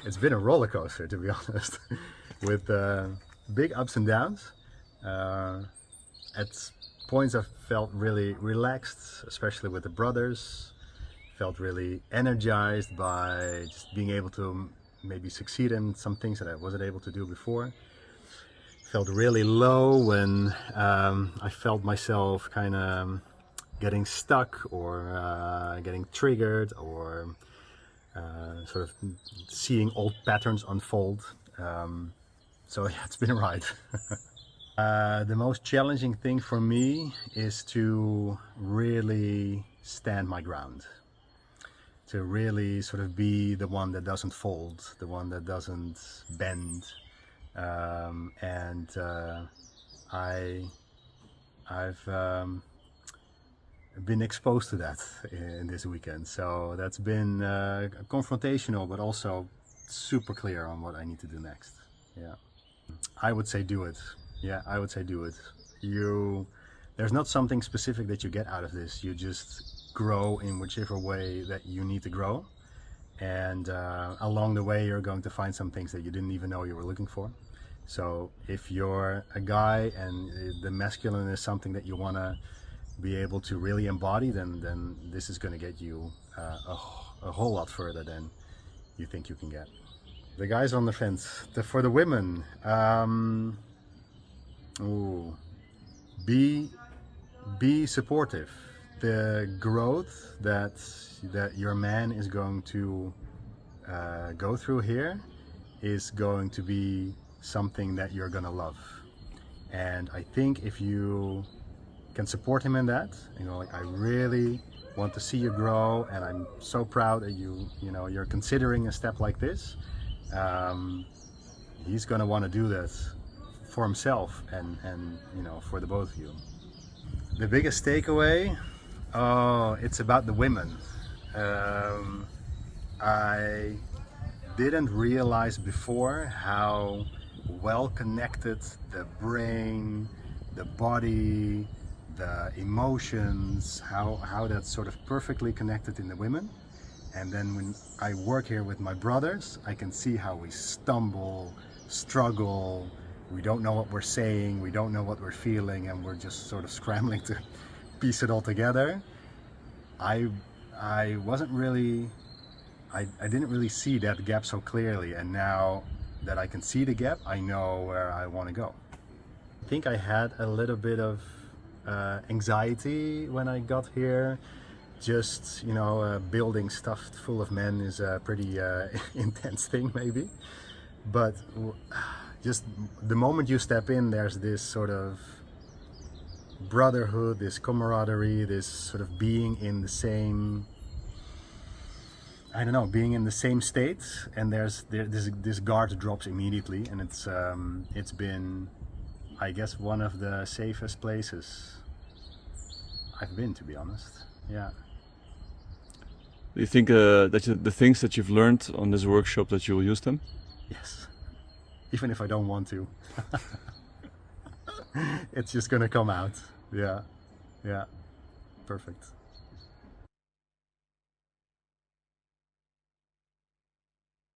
it's been a roller coaster, to be honest, with big ups and downs. At points I felt really relaxed, especially with the brothers. Felt really energized by just being able to maybe succeed in some things that I wasn't able to do before. Felt really low when I felt myself kind of getting stuck or getting triggered or sort of seeing old patterns unfold. So yeah, it's been a ride. The most challenging thing for me is to really stand my ground. To really sort of be the one that doesn't fold, the one that doesn't bend. I've been exposed to that in this weekend, so that's been confrontational, but also super clear on what I need to do next. Yeah, I would say do it. Yeah, I would say do it. There's not something specific that you get out of this. You just grow in whichever way that you need to grow, and along the way you're going to find some things that you didn't even know you were looking for. So if you're a guy and the masculine is something that you want to be able to really embody, then this is going to get you a whole lot further than you think you can get. The guys on the fence. For the women, be supportive. The growth that your man is going to go through here is going to be something that you're gonna love. And I think if you can support him in that, like, I really want to see you grow, and I'm so proud that you're considering a step like this. He's gonna want to do that for himself and for the both of you. The biggest takeaway, it's about the women. I didn't realize before how well connected the brain, the body, the emotions, how that's sort of perfectly connected in the women. And then when I work here with my brothers, I can see how we stumble, struggle, we don't know what we're saying, we don't know what we're feeling, and we're just sort of scrambling to piece it all together. I didn't really see that gap so clearly, and now that I can see the gap, I know where I want to go. I think I had a little bit of anxiety when I got here. Just, building stuffed full of men is a pretty intense thing maybe. But just the moment you step in, there's this sort of brotherhood, this camaraderie, this sort of being in the same, being in the same state, and this guard drops immediately, and it's been, I guess, one of the safest places I've been, to be honest. Yeah. Do you think that the things that you've learned on this workshop, that you will use them? Yes, even if I don't want to. It's just gonna come out. Yeah, perfect.